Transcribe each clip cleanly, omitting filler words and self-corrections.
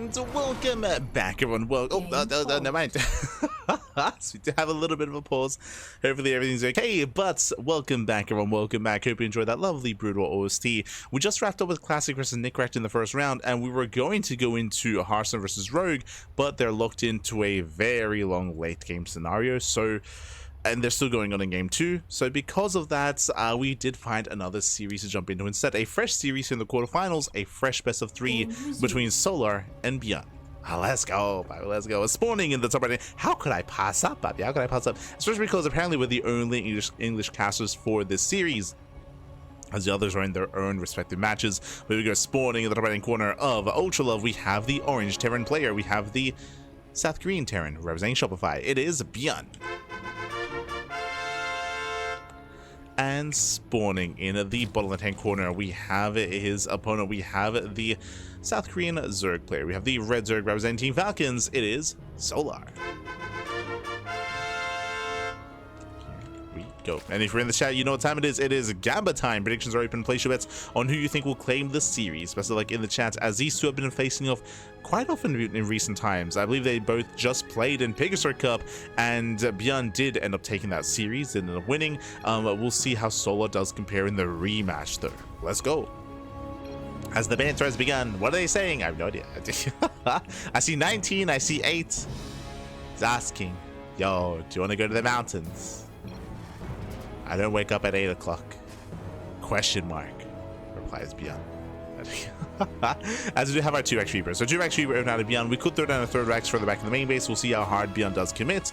And welcome back, everyone. Well, never mind. So we do have a little bit of a pause. Hopefully everything's okay, but welcome back, everyone. Welcome back. Hope you enjoyed that lovely Brutal OST. We just wrapped up with Classic versus Nickrecht in the first round, and we were going to go into Hearthstone versus Rogue, but they're locked into a very long late game scenario, and they're still going on in game 2. So because of that, we did find another series to jump into instead. A fresh series in the quarterfinals, a fresh best of 3 between Solar and ByuN. Let's go, baby, let's go. Spawning in the top right. How could I pass up, baby? How could I pass up? Especially because apparently we're the only English casters for this series, as the others are in their own respective matches. But we go spawning in the top right corner of Ultra Love. We have the orange Terran player. We have the South Korean Terran representing Shopify. It is ByuN. And spawning in the bottom left-hand corner, we have his opponent. We have the South Korean Zerg player. We have the red Zerg representing Team Falcons. It is Solar. Here we go. And if you're in the chat, you know what time it is. It is Gamba time. Predictions are open. Place your bets on who you think will claim the series. Especially like in the chat, as these two have been facing off quite often in recent times. I believe they both just played in LiuLi Cup, and ByuN did end up taking that series and ended up winning. We'll see how Solar does compare in the rematch, though. Let's go. As the banter has begun, what are they saying? I have no idea. I see 19, I see 8. He's asking, yo, do you want to go to the mountains? I don't wake up at 8 o'clock. Question mark, replies ByuN. As we do have our 2x Reapers. So 2x Reaper out of ByuN. We could throw down a third Rex for the back of the main base. We'll see how hard ByuN does commit.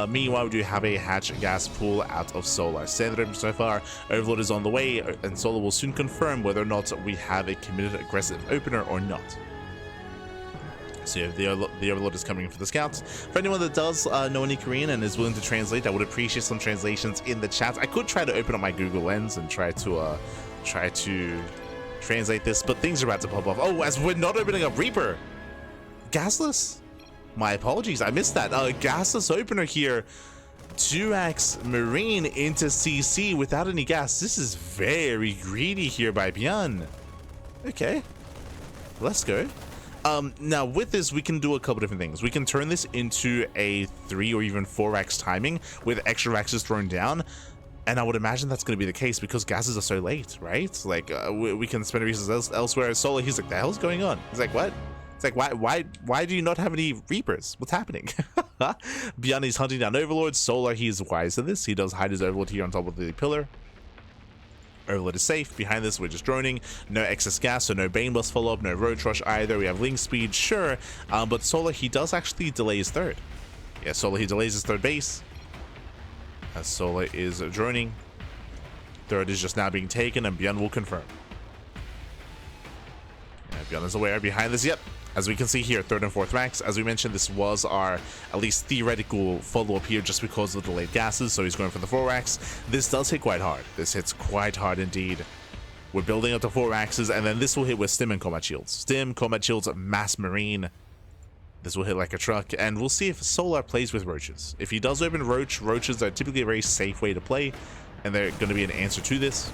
Meanwhile, we do have a hatch gas pool out of Solar. Standard so far. Overlord is on the way, and Solar will soon confirm whether or not we have a committed aggressive opener or not. So the Overlord is coming in for the scouts. For anyone that does know any Korean and is willing to translate, I would appreciate some translations in the chat. I could try to open up my Google Lens and try to translate this, but things are about to pop off. Oh, as we're not opening up Reaper. Gasless? My apologies, I missed that. Gasless opener here. 2x Marine into CC without any gas. This is very greedy here by ByuN. Okay, let's go. Now with this, we can do a couple different things. We can turn this into a 3 or even 4x timing with extra Rexes thrown down. And I would imagine that's going to be the case because gases are so late, right? Like, we can spend resources elsewhere. Solar, he's like, the hell's going on? He's like, what? It's like, why do you not have any Reapers? What's happening? ByuN is hunting down Overlord. Solar, he's wise to this. He does hide his Overlord here on top of the pillar. Overlord is safe. Behind this, we're just droning. No excess gas, so no Bane Bus follow-up, no Road Rush either. We have Link Speed, sure. But Solar, he does actually delay his third. Yeah, Solar, he delays his third base. As Solar is droning. Third is just now being taken, and ByuN will confirm. Yeah, ByuN is aware behind this. Yep, as we can see here, third and fourth racks. As we mentioned, this was our at least theoretical follow-up here just because of the delayed gases, so he's going for the 4 racks. This does hit quite hard. This hits quite hard indeed. We're building up to 4 axes, and then this will hit with Stim and Combat Shields. Stim, Combat Shields, Mass Marine. This will hit like a truck, and we'll see if Solar plays with Roaches. If he does open Roaches are typically a very safe way to play, and they're going to be an answer to this.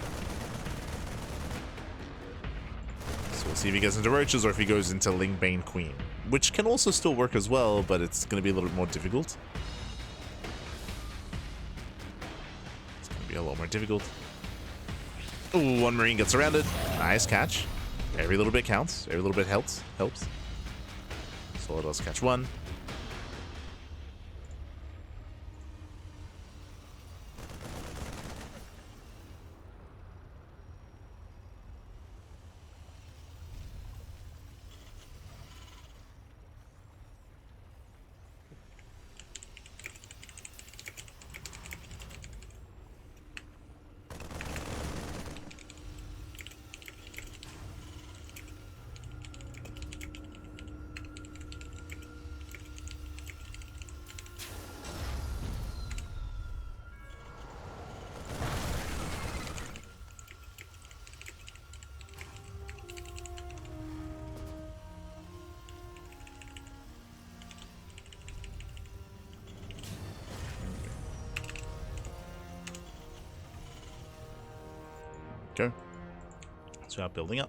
So we'll see if he gets into Roaches or if he goes into Ling Bane Queen, which can also still work as well, but it's going to be a little bit more difficult. It's going to be a lot more difficult. Ooh, 1 Marine gets surrounded. Nice catch. Every little bit counts. Every little bit helps. Solar does catch 1. Go. So we are building up.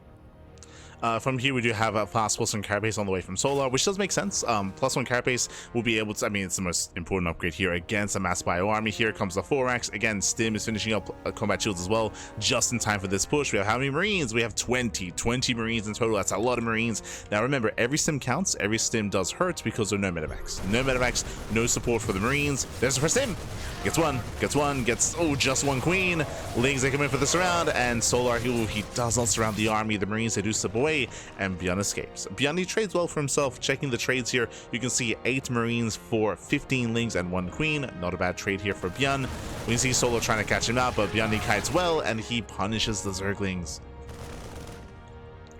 From here, we do have a fast plus 1 carapace on the way from Solar, which does make sense. Plus 1 carapace will be able to, I mean, it's the most important upgrade here against a mass bio army. Here comes the 4x. Again, Stim is finishing up combat shields as well, just in time for this push. We have how many Marines? We have 20 Marines in total. That's a lot of Marines. Now remember, every Stim counts. Every Stim does hurt because of no medevacs. No medevacs, no support for the Marines. There's the first Stim. Gets one, gets, oh, just one Queen. Lings, they come in for the surround, and Solar, he does not surround the army. The Marines, they do slip away, and ByuN escapes. ByuN, he trades well for himself. Checking the trades here, you can see 8 Marines for 15 Lings and 1 Queen. Not a bad trade here for ByuN. We can see Solar trying to catch him out, but ByuN, he kites well, and he punishes the Zerglings.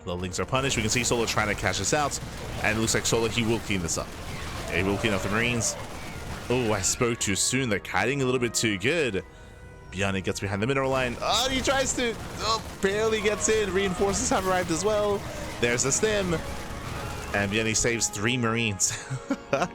The Lings are punished. We can see Solar trying to catch us out, and it looks like Solar, he will clean this up. Yeah, he will clean up the Marines. Oh, I spoke too soon. They're kiting a little bit too good. ByuN gets behind the mineral line. Oh, he tries to. Oh, barely gets in. Reinforcements have arrived as well. There's a Stim. And ByuN saves 3 Marines.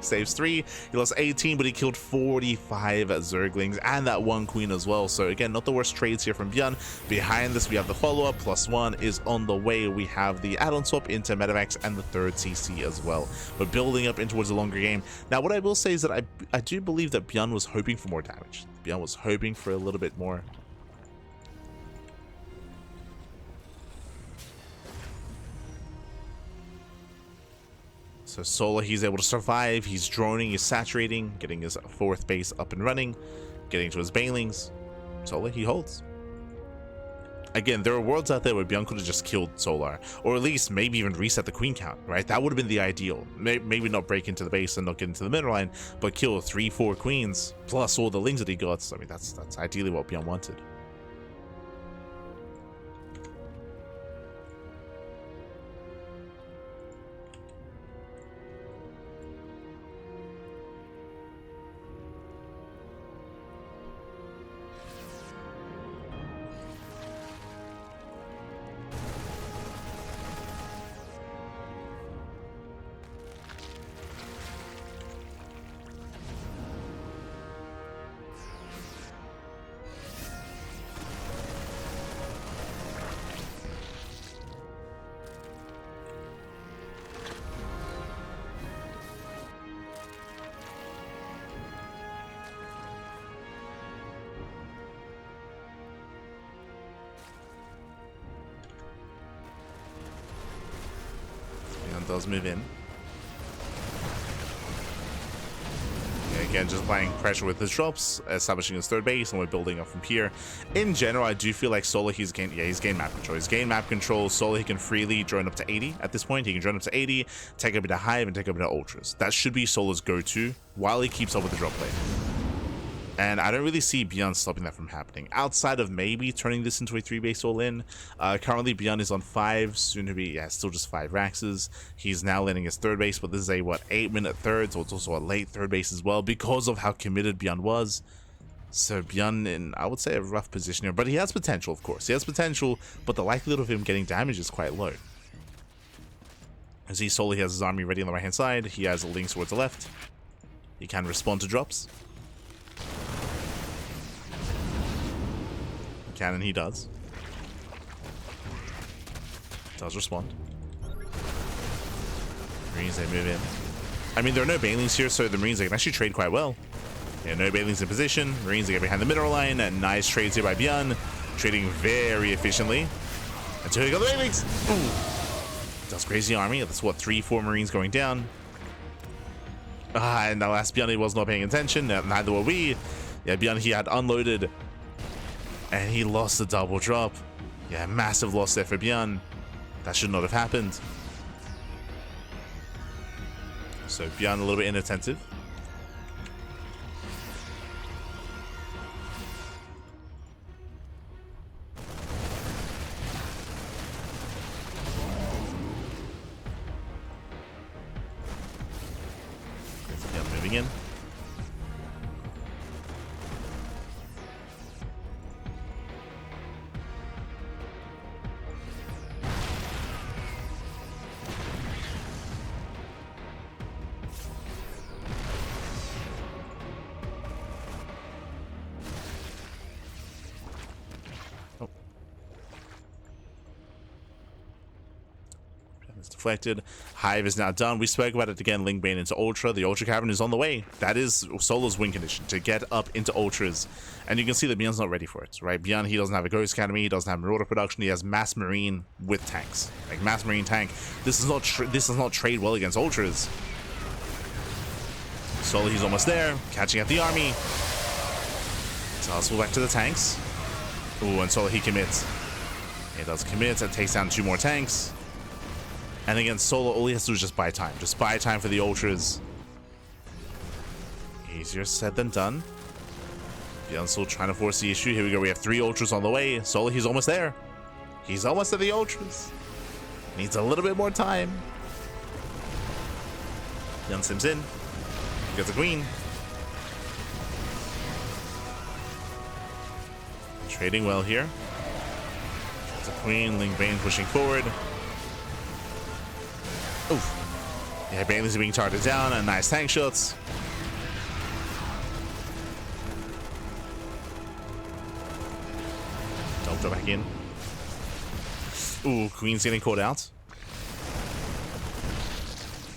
Saves 3. He lost 18, but he killed 45 Zerglings and that 1 Queen as well. So again, not the worst trades here from ByuN. Behind this, we have the follow-up. +1 is on the way. We have the add-on swap into medevacs and the 3rd CC as well. We're building up in towards a longer game. Now, what I will say is that I do believe that ByuN was hoping for more damage. ByuN was hoping for a little bit more. So Solar, he's able to survive. He's droning, he's saturating, getting his 4th base up and running, getting to his banelings. Solar, he holds. Again, there are worlds out there where ByuN could have just killed Solar, or at least maybe even reset the Queen count, right? That would have been the ideal. Maybe not break into the base and not get into the middle line, but kill 3-4 Queens, plus all the Lings that he got. So, I mean, that's ideally what ByuN wanted. Does move in. Yeah, again, just applying pressure with his drops, establishing his 3rd base, and we're building up from here. In general, I do feel like Solar, he's gained map control. He's gained map control. Solar, he can freely drone up to 80 at this point. He can drone up to 80, take a bit of Hive, and take a bit of Ultras. That should be Solar's go-to while he keeps up with the drop play. And I don't really see ByuN stopping that from happening, outside of maybe turning this into a 3-base all-in. Currently, ByuN is on 5, soon to be, yeah, still just 5 Raxes. He's now landing his 3rd base, but this is a, 8-minute 3rd, so it's also a late 3rd base as well, because of how committed ByuN was. So ByuN in, I would say, a rough position here, but he has potential, of course. He has potential, but the likelihood of him getting damage is quite low. As he solely has his army ready on the right-hand side, he has a Lings towards the left. He can respond to drops. And he does respond. Marines, they move in. I mean, there are no banelings here, so the Marines, they can actually trade quite well. Yeah, no banelings in position. Marines, they get behind the middle line. And nice trades here by ByuN, trading very efficiently. Until he got the banelings. Ooh. Does crazy army. That's what, 3-4 Marines going down. And the last ByuN, he was not paying attention. Neither were we. Yeah, ByuN, he had unloaded. And he lost the double drop. Yeah, massive loss there for ByuN. That should not have happened. So ByuN a little bit inattentive. ByuN moving in. deflected. Hive is now done. We spoke about it again. Lingbane into Ultra. The Ultra Cavern is on the way. That is Solo's win condition, to get up into Ultras. And you can see that ByuN's not ready for it, right? ByuN, he doesn't have a Ghost Academy. He doesn't have Marauder production. He has Mass Marine with tanks. Like, Mass Marine tank. This does not trade well against Ultras. Solo, he's almost there. Catching at the army. So let's move back to the tanks. Ooh, and Solo, he commits. He does commit and takes down 2 more tanks. And again, Solo, all he has to do is just buy time. Just buy time for the Ultras. Easier said than done. ByuN's still trying to force the issue. Here we go. We have 3 Ultras on the way. Solo, he's almost there. He's almost at the Ultras. Needs a little bit more time. ByuN sims in. He gets a queen. Trading well here. Gets a queen. Lingbane pushing forward. Oof. Yeah, Bailey's being targeted down, and nice tank shots. Don't go back in. Ooh, Queen's getting caught out.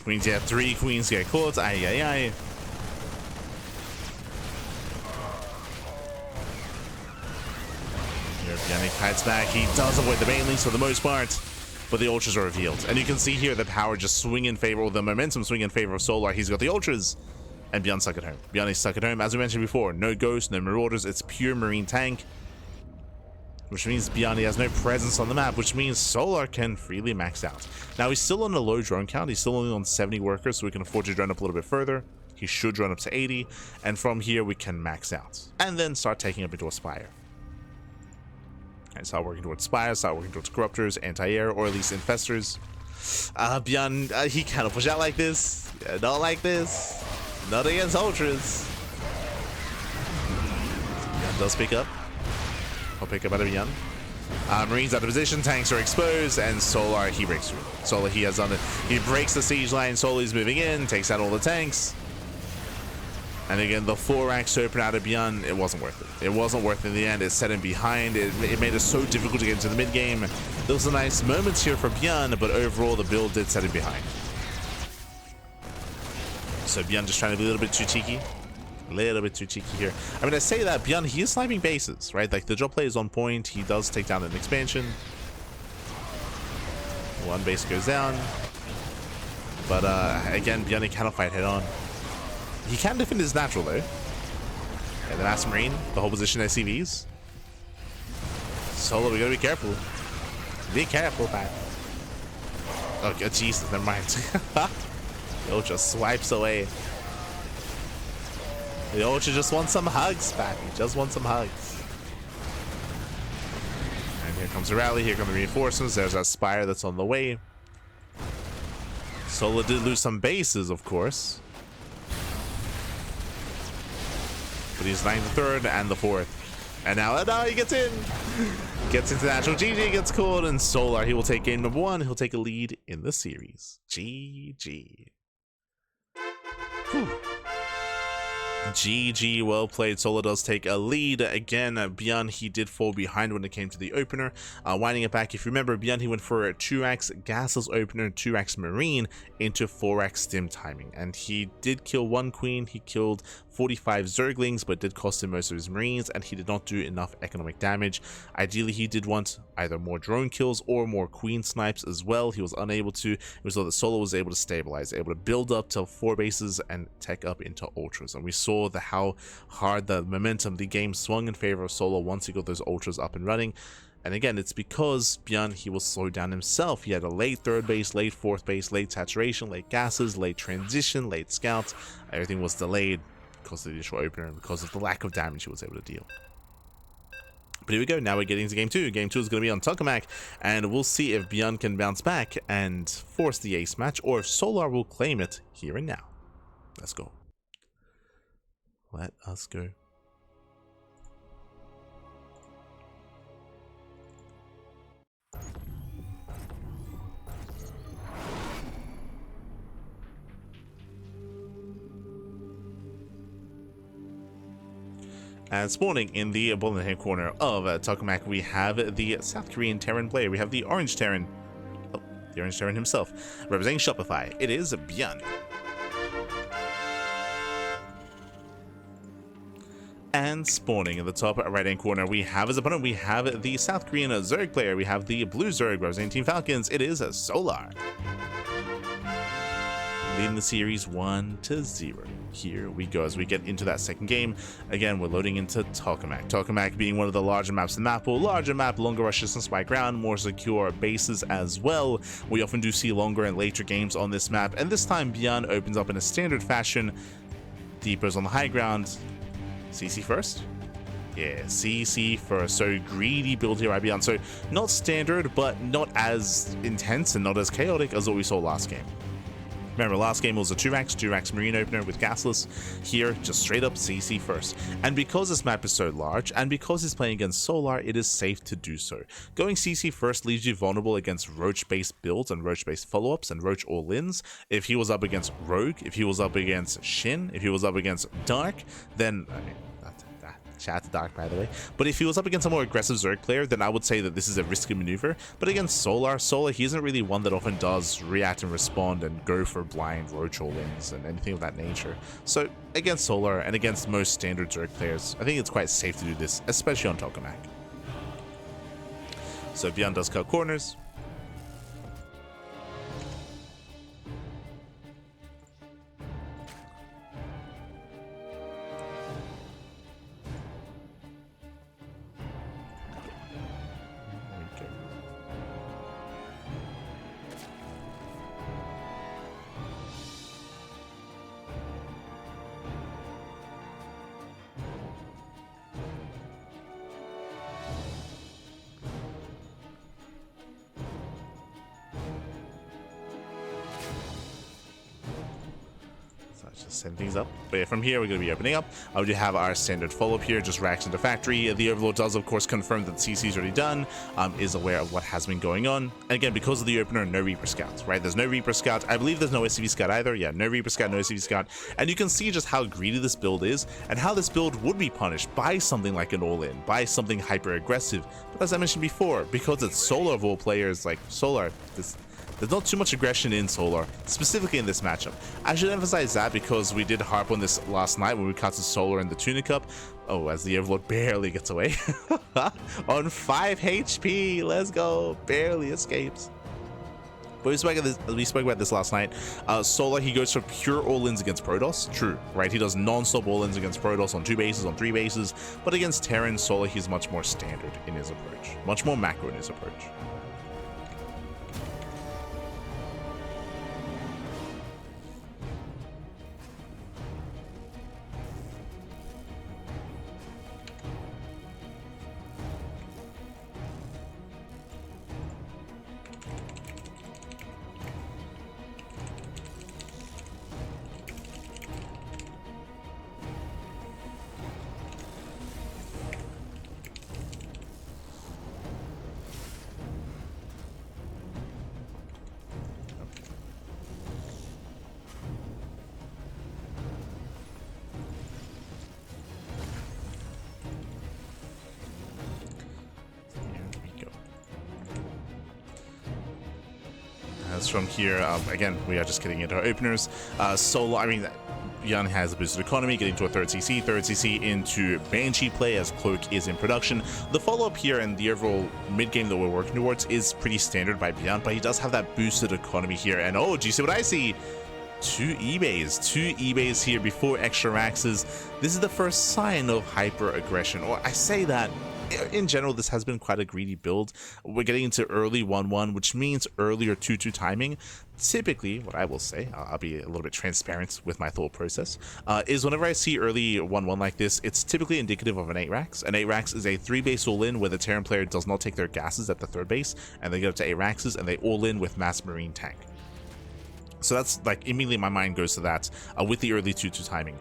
Queens, yeah, 3 Queens get caught. Aye, aye, aye. Here, ByuN kites back. He does avoid the Bailey's for the most part. But the Ultras are revealed. And you can see here the power just swing in favor, or the momentum swing in favor of Solar. He's got the Ultras. And ByuN stuck at home. ByuN is stuck at home. As we mentioned before, no Ghosts, no Marauders. It's pure Marine tank. Which means ByuN has no presence on the map, which means Solar can freely max out. Now, he's still on a low drone count. He's still only on 70 workers, so we can afford to drone up a little bit further. He should drone up to 80. And from here, we can max out. And then start taking up into Aspire. And start working towards Spire, start working towards Corruptors, Anti-Air, or at least Infestors. ByuN, he cannot push out like this. Yeah, not like this. Not against Ultras. ByuN does pick up. I'll pick up out of ByuN. Marines out of position, tanks are exposed, and Solar, he breaks through. Solar, he has done it. He breaks the siege line, Solar's moving in, takes out all the tanks. And again, the 4-axe open out of ByuN, it wasn't worth it. It wasn't worth it in the end. It set him behind. It made it so difficult to get into the mid-game. There was some nice moments here for ByuN, but overall, the build did set him behind. So ByuN just trying to be a little bit too cheeky. A little bit too cheeky here. I mean, I say that, ByuN, he is sniping bases, right? Like, the drop play is on point. He does take down an expansion. 1 base goes down. But, again, ByuN cannot fight head on. He can defend his natural, though. Yeah, the Mass Marine, the whole position SCVs. Solo, we gotta be careful. Be careful, man. Oh, Jesus, never mind. The Ultra swipes away. The Ultra just wants some hugs, man. He just wants some hugs. And here comes the rally. Here come the reinforcements. There's that Spire that's on the way. Solo did lose some bases, of course. But he's 9th, the 3rd, and the 4th. And now he gets in. Gets into the natural GG, gets called, and Solar, he will take game number 1. He'll take a lead in the series. GG. Whew. GG, well played. Solar does take a lead. Again, ByuN, he did fall behind when it came to the opener. Winding it back, if you remember, ByuN, he went for a 2-axe gasless opener, 2-axe marine into 4-axe stim timing. And he did kill 1 queen, he killed 45 zerglings, but did cost him most of his marines, and he did not do enough economic damage. Ideally, he did want either more drone kills or more queen snipes as well. He was unable to. It was so that Solo was able to stabilize, able to build up to 4 bases and tech up into Ultras. And we saw how hard the momentum, the game swung in favor of Solo once he got those Ultras up and running. And again, it's because ByuN, he was slowed down himself. He had a late 3rd base, late 4th base, late saturation, late gases, late transition, late scouts. Everything was delayed because of the initial opener and because of the lack of damage he was able to deal. But here we go. Now we're getting to game 2. Game 2 is going to be on Tokamak, and we'll see if ByuN can bounce back and force the ace match, or if Solar will claim it here and now. Let's go. Let us go. And spawning in the bottom hand corner of Tokamak, we have the South Korean Terran player. We have the orange Terran. Oh, the Orange Terran himself. Representing Shopify, it is ByuN. And spawning in the top right-hand corner, we have as opponent, we have the South Korean Zerg player. We have the blue Zerg representing Team Falcons. It is Solar. Leading the series 1-0. Here we go as we get into that second game. Again, we're loading into Tokamak. Tokamak being one of the larger maps in the map, larger map, longer rushes and spike ground, more secure bases as well. We often do see longer and later games on this map, and this time ByuN opens up in a standard fashion. Depots on the high ground. CC first? Yeah, CC first. So greedy build here by ByuN. So not standard, but not as intense and not as chaotic as what we saw last game. Remember, last game was a 2-Rax Marine opener with Gasless. Here, just straight up CC first. And because this map is so large, and because he's playing against Solar, it is safe to do so. Going CC first leaves you vulnerable against Roach-based builds and Roach-based follow-ups and Roach all-ins. If he was up against Rogue, if he was up against Shin, if he was up against Dark, then... shout out to Dark, by the way. But if he was up against a more aggressive Zerg player, then I would say that this is a risky maneuver. But against Solar, he isn't really one that often does react and respond and go for blind Roach all-ins and anything of that nature. So against Solar and against most standard Zerg players, I think it's quite safe to do this, especially on Tokamak. So ByuN does cut corners. Just setting things up. But yeah, from here we're going to be opening up. We do have our standard follow-up here, just racks into factory. The Overlord does of course confirm that CC is already done, is aware of what has been going on. And again, because of the opener, no Reaper Scouts, right? There's no Reaper Scout. I believe there's no SCV Scout either. Yeah, no Reaper Scout, no SCV Scout. And you can see just how greedy this build is and how this build would be punished by something like an all-in, by something hyper-aggressive. But as I mentioned before, because it's Solar of all players, like Solar, there's not too much aggression in Solar, specifically in this matchup. I should emphasize that because we did harp on this last night when we cut to Solar in the Tuna Cup. Oh, as the Overlord barely gets away. On 5 HP, let's go, barely escapes. But we spoke about this last night. Solar, he goes for pure all-ins against Protoss. True, right? He does non-stop all-ins against Protoss on 2 bases, on 3 bases. But against Terran, Solar, he's much more standard in his approach. Much more macro in his approach. From here, again, we are just getting into our openers. Solar, I mean, ByuN has a boosted economy, getting to a third CC into Banshee play as Cloak is in production. The follow-up here and the overall mid-game that we're working towards is pretty standard by ByuN, but he does have that boosted economy here. And oh, do you see what I see? 2 eBays here before extra maxes. This is the first sign of hyper aggression, or I say that in general, this has been quite a greedy build. We're getting into early 1-1, which means earlier 2-2 timing. Typically, what I will say, I'll be a little bit transparent with my thought process, is whenever I see early 1-1 like this, it's typically indicative of an 8-Rax. An 8-Rax is a 3-base all-in where the Terran player does not take their gases at the 3rd base, and they get up to 8-Raxes, and they all-in with mass Marine tank. So that's like, immediately my mind goes to that with the early 2-2 timing.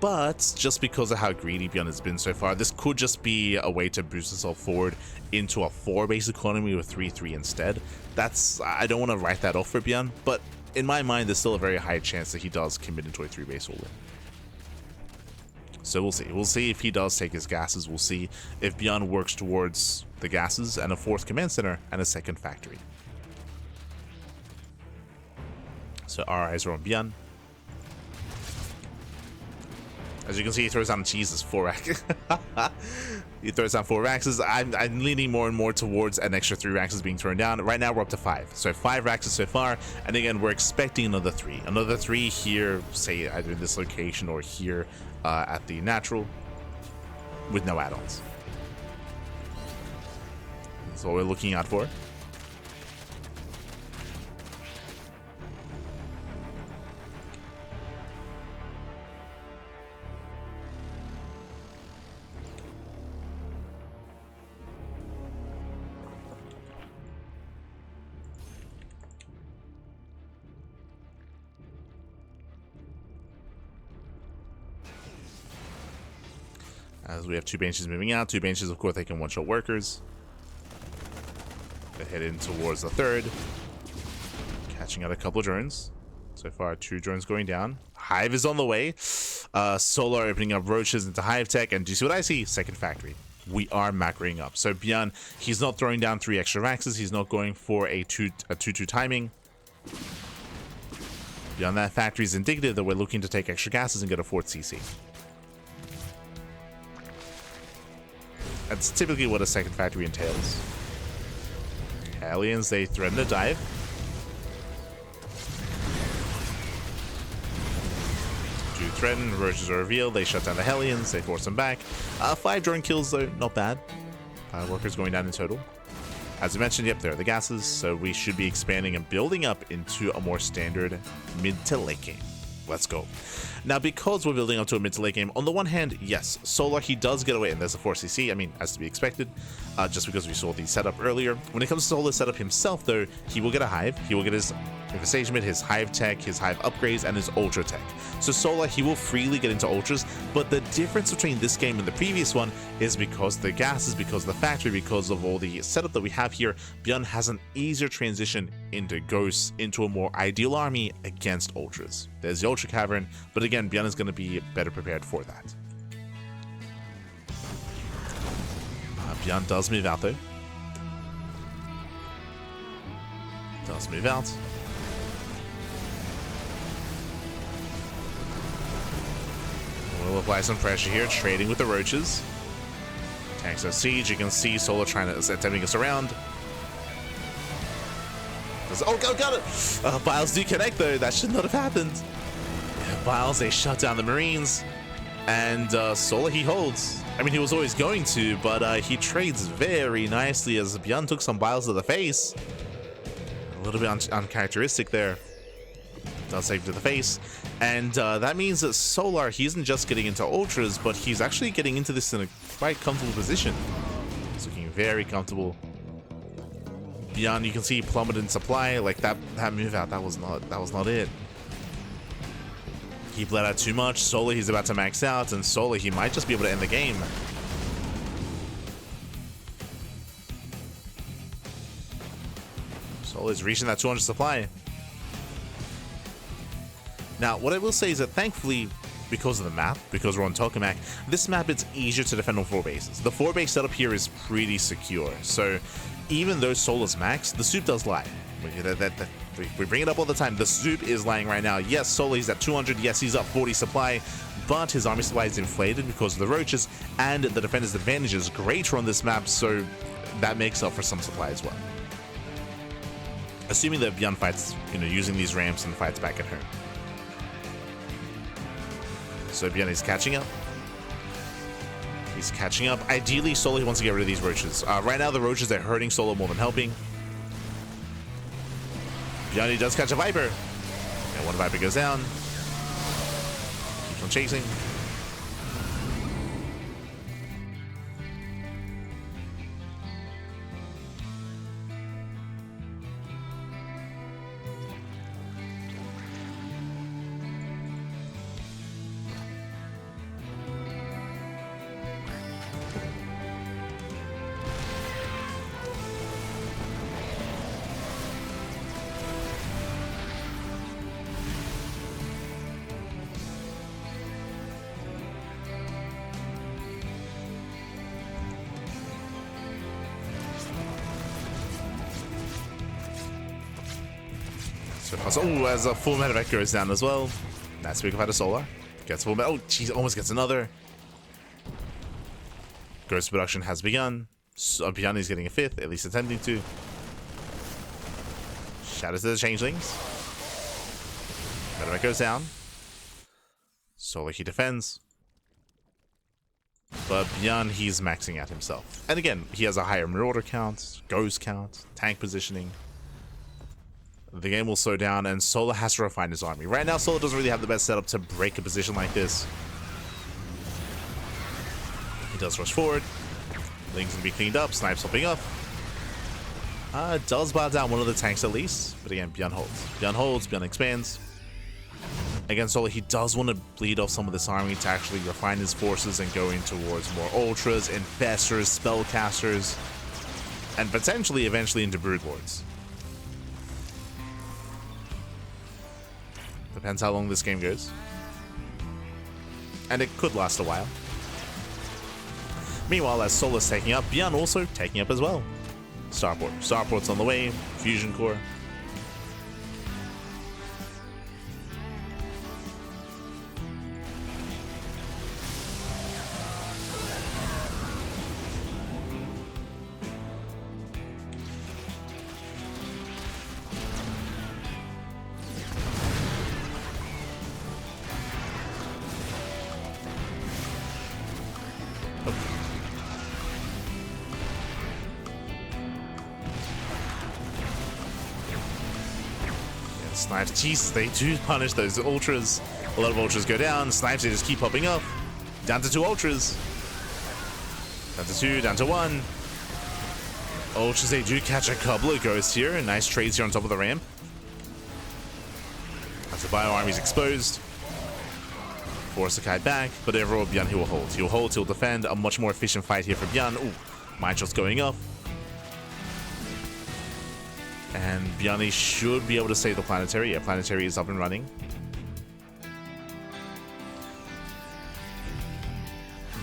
But just because of how greedy ByuN has been so far, this could just be a way to boost itself forward into a 4-base economy with 3-3 instead. I don't want to write that off for ByuN, but in my mind, there's still a very high chance that he does commit into a 3-base all-in. So we'll see. We'll see if he does take his gases. We'll see if ByuN works towards the gases and a 4th command center and a 2nd factory. So our eyes are on ByuN. As you can see, he throws down Jesus 4 racks. He throws down 4 racks. I'm leaning more and more towards an extra 3 racks being thrown down. Right now we're up to 5. So 5 racks so far. And again, we're expecting another 3. Another 3 here, say either in this location or here at the natural with no add-ons. That's what we're looking out for. As we have 2 benches moving out. 2 benches, of course, they can one-shot workers. They're heading towards the 3rd. Catching out a couple of drones. So far, 2 drones going down. Hive is on the way. Solar opening up roaches into Hive Tech. And do you see what I see? Second factory. We are macroing up. So ByuN, he's not throwing down 3 extra Raxes. He's not going for a 2-2 timing. ByuN, that factory is indicative that we're looking to take extra gases and get a 4th CC. That's typically what a second factory entails. Aliens, they threaten to dive. Do threaten, roaches are revealed, they shut down the Hellions, they force them back. 5 drone kills though, not bad. 5 workers going down in total. As I mentioned, yep, there are the gases, so we should be expanding and building up into a more standard mid to late game. Let's go. Now, because we're building up to a mid to late game, on the one hand, yes, Solar, he does get away, and there's a 4CC, I mean, as to be expected, just because we saw the setup earlier. When it comes to Solar's setup himself, though, he will get a Hive, he will get his Infestation, his Hive Tech, his Hive upgrades, and his Ultra Tech. So Solar, he will freely get into Ultras, but the difference between this game and the previous one is because the gases, because of the factory, because of all the setup that we have here, ByuN has an easier transition into Ghosts, into a more ideal army against Ultras. There's the Ultra Cavern, but again, ByuN is going to be better prepared for that. ByuN does move out though. Does move out. We'll apply some pressure here, trading with the roaches. Tanks are siege. You can see Solar trying to attempting us around. Oh, got it! ByuN do connect though. That should not have happened. ByuN, they shut down the Marines, and Solar, he holds. I mean, he was always going to, but he trades very nicely as ByuN took some ByuN to the face. A little bit uncharacteristic there. Does save to the face. And that means that Solar, he isn't just getting into Ultras, but he's actually getting into this in a quite comfortable position. He's looking very comfortable. ByuN, you can see plummeted in supply. Like that move out, that was not it. He bled out too much. Solar, he's about to max out, and Solar, he might just be able to end the game. Solar's reaching that 200 supply. Now, what I will say is that thankfully, because of the map, because we're on Tokamak, this map, it's easier to defend on 4 bases. The 4 base setup here is pretty secure. So even though Solar's max, the soup does lie. We bring it up all the time. The soup is lying right now. Yes, Solar, he's at 200. Yes, he's up 40 supply, but his army supply is inflated because of the roaches, and the defender's advantage is greater on this map, so that makes up for some supply as well. Assuming that ByuN fights, using these ramps and fights back at her. So ByuN is catching up. He's catching up. Ideally, Solar, he wants to get rid of these roaches. Right now, the roaches are hurting Solar more than helping. ByuN, he does catch a Viper. And one Viper goes down. Keeps on chasing. Oh, as a full medevac goes down as well. That's big of a solar. Gets full med. Oh, jeez, almost gets another. Ghost production has begun. So ByuN is getting a 5th, at least attempting to. Shatters to the changelings. Medevac goes down. Solar he defends. But ByuN, he's maxing out himself. And again, he has a higher marauder count, ghost count, tank positioning. The game will slow down, and Solar has to refine his army. Right now, Solar doesn't really have the best setup to break a position like this. He does rush forward. Ling's gonna be cleaned up, Snipes hopping up. Does bar down one of the tanks at least, but again, ByuN holds. ByuN holds, ByuN expands. Again, Solar, he does want to bleed off some of this army to actually refine his forces and go in towards more ultras, infestors, spellcasters, and potentially eventually into broodlords. Depends how long this game goes. And it could last a while. Meanwhile, as Solar's taking up, ByuN also taking up as well. Starport's on the way, Fusion Core. Snipes, jeez, they do punish those ultras. A lot of ultras go down. Snipes, they just keep popping up. Down to 2 ultras. Down to 2, down to 1. Ultras, they do catch a couple of ghosts here. Nice trades here on top of the ramp. As the bio army's exposed. Force the kite back, but overall, ByuN, he will hold. He'll hold, he'll defend. A much more efficient fight here for ByuN. Ooh, mind shot's going up. And ByuN should be able to save the planetary. Yeah, planetary is up and running.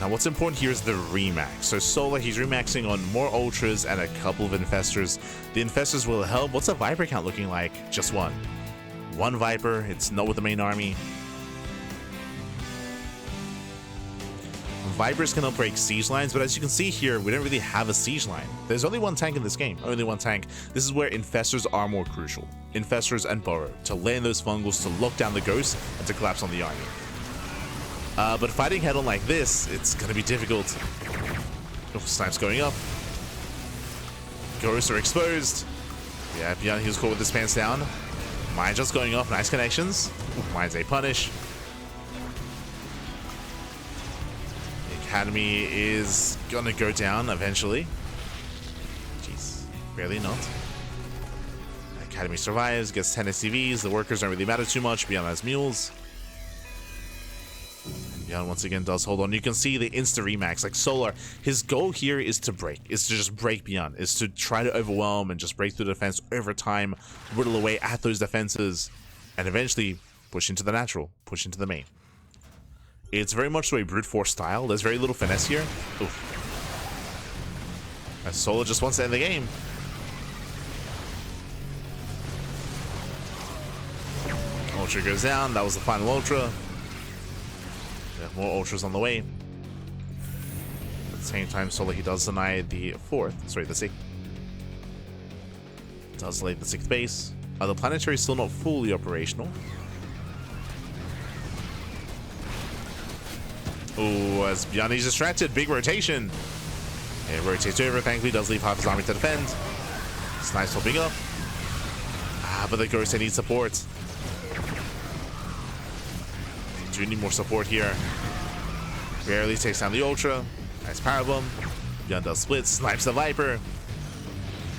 Now, what's important here is the remax. So Solar, he's remaxing on more ultras and a couple of infestors. The infestors will help. What's a Viper count looking like? Just one. One Viper. It's not with the main army. Vipers can help break siege lines, but as you can see here, we don't really have a siege line. There's only one tank in this game, only one tank. This is where infestors are more crucial. Infestors and burrow, to land those fungals, to lock down the ghosts, and to collapse on the army. But fighting head-on like this, it's gonna be difficult. Oh, Snipes going up. Ghosts are exposed. Yeah, ByuN, he was caught with his pants down. Mine just going off, nice connections. Mine's a punish. Academy is gonna go down eventually. Jeez, barely not. Academy survives, gets 10 SCVs. The workers don't really matter too much. ByuN has mules. And ByuN once again does hold on. You can see the insta remax. Like Solar, his goal here is to break. Is to just break ByuN. Is to try to overwhelm and just break through the defense over time, whittle away at those defenses, and eventually push into the natural, push into the main. It's very much so a brute force style. There's very little finesse here. Oof. As Solar just wants to end the game. Ultra goes down. That was the final Ultra. More Ultras on the way. At the same time, Solar, he does deny the 6th. Does delay the 6th base. The planetary is still not fully operational. Oh, as ByuN is distracted, big rotation. It rotates over, thankfully does leave half his army to defend. Snipes hopping up. But the Ghost, they need support. They do need more support here. Barely takes down the Ultra. Nice power bomb. ByuN does split, snipes the Viper.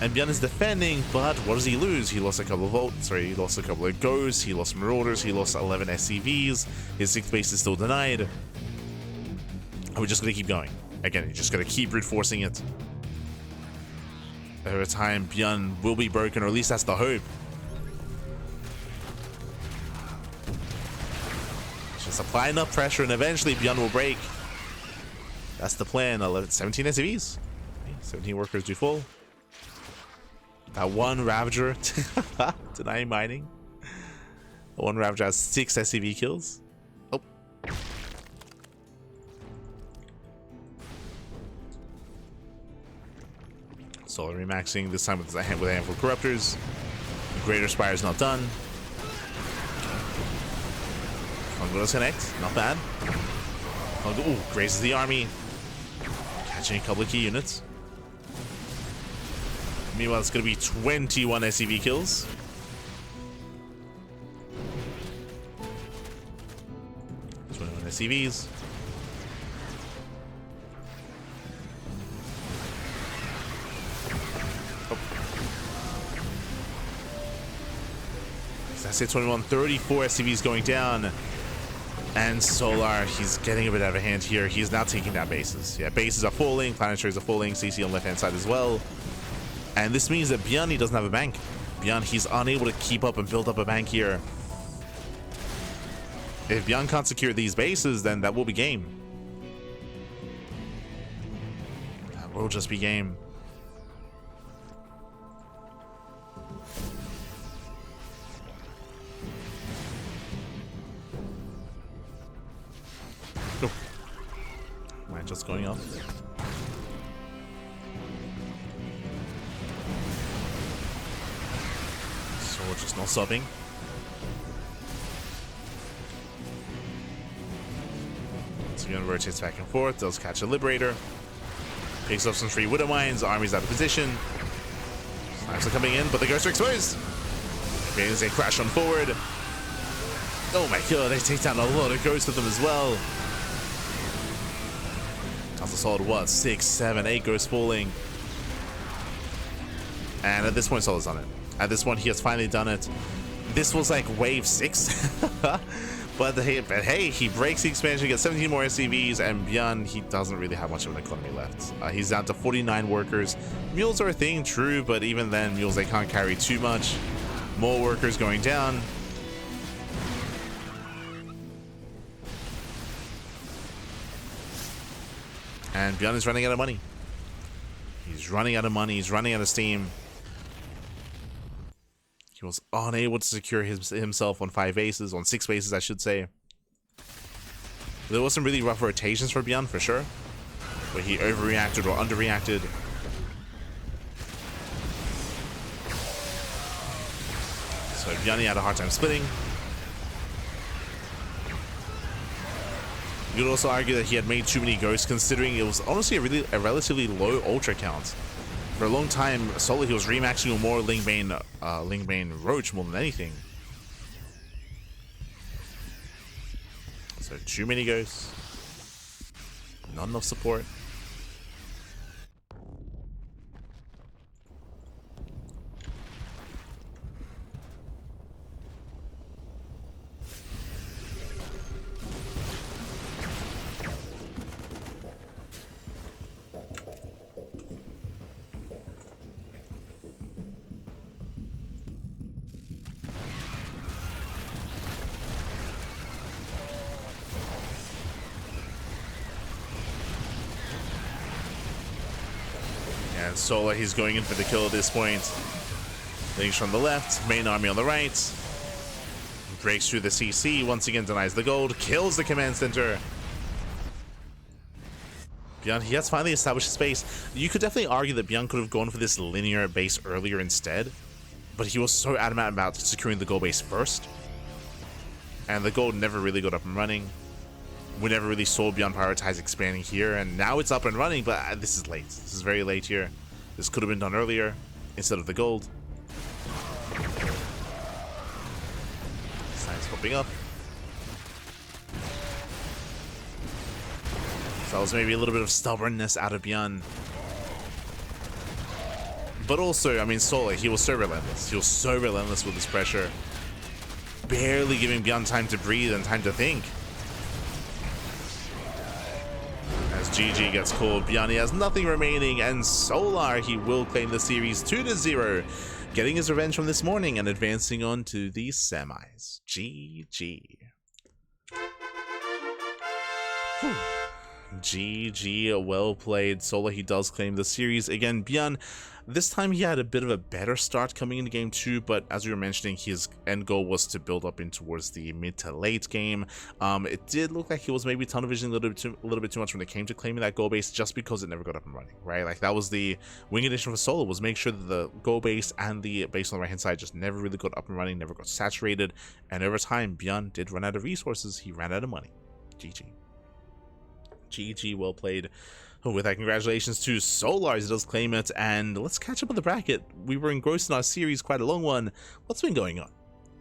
And ByuN is defending, but what does he lose? He lost a couple of he lost a couple of Ghosts, he lost Marauders, he lost 11 SCVs. His 6th base is still denied. We're just going to keep going. Again, you're just going to keep brute forcing it. Over time, ByuN will be broken, or at least that's the hope. Just apply enough pressure, and eventually ByuN will break. That's the plan. 17 SCVs. 17 workers do full. That one Ravager denying mining. One Ravager has 6 SCV kills. Oh. Solar remaxing, this time with a handful of Corruptors. Greater Spire is not done. Kongo's connect, not bad. Kongo, ooh, grazes the army. Catching a couple of key units. Meanwhile, it's going to be 21 SCV kills. SCVs. Oh. That's it, 21, 34 SCVs going down. And Solar, he's getting a bit out of hand here. He's now taking down bases. Yeah, bases are falling, planetaries are falling, CC on the left-hand side as well. And this means that ByuN, he doesn't have a bank. ByuN, he's unable to keep up and build up a bank here. If ByuN can't secure these bases, then that will be game. That will just be game. Oh. Am I just going up? So we're just not subbing. Again, rotates back and forth, does catch a Liberator, picks up some free Widow Mines, army's out of position. Snipes are coming in, but the ghosts are exposed. ByuN crash on forward. Oh my god, they take down a lot of ghosts with them as well. That's a solid, what, 6, 7, 8 ghosts falling. And at this point, Solar's done it. At this point, he has finally done it. This was like wave 6. But hey, he breaks the expansion, gets 17 more SCVs, and ByuN, he doesn't really have much of an economy left. He's down to 49 workers. Mules are a thing, true, but even then, mules, they can't carry too much. More workers going down. And ByuN is running out of money. He's running out of money, he's running out of steam. He was unable to secure himself on 5 bases, on 6 bases, I should say. There was some really rough rotations for ByuN, for sure, where he overreacted or underreacted. So ByuN had a hard time splitting. You could also argue that he had made too many ghosts, considering it was honestly a relatively low ultra count. For a long time, solely he was remaxing with more Lingbane Roach more than anything. So too many ghosts. Not enough support. And Solar, he's going in for the kill at this point. Lynx from the left, main army on the right. Breaks through the CC, once again denies the gold, kills the command center. ByuN, he has finally established his base. You could definitely argue that ByuN could have gone for this linear base earlier instead, but he was so adamant about securing the gold base first. And the gold never really got up and running. We never really saw ByuN prioritize expanding here, and now it's up and running, but this is late. This is very late here. This could have been done earlier instead of the gold. Signs popping up. So that was maybe a little bit of stubbornness out of ByuN. But also, I mean, Solar, he was so relentless. He was so relentless with his pressure. Barely giving ByuN time to breathe and time to think. As GG gets called, ByuN, he has nothing remaining, and Solar, he will claim the series 2-0, getting his revenge from this morning and advancing on to the semis. GG. Whew. GG, well played. Solar, he does claim the series. Again, ByuN, this time he had a bit of a better start coming into game 2, but as we were mentioning, his end goal was to build up in towards the mid to late game. It did look like he was maybe tunnel visioning a little bit too much when it came to claiming that goal base, just because it never got up and running, right? Like, that was the wing edition for Solar, was make sure that the goal base and the base on the right hand side just never really got up and running, never got saturated, and over time, ByuN did run out of resources, he ran out of money. GG. GG, well played. With that, congratulations to Solar, as he does claim it, and let's catch up on the bracket. We were engrossed in our series, quite a long one. What's been going on?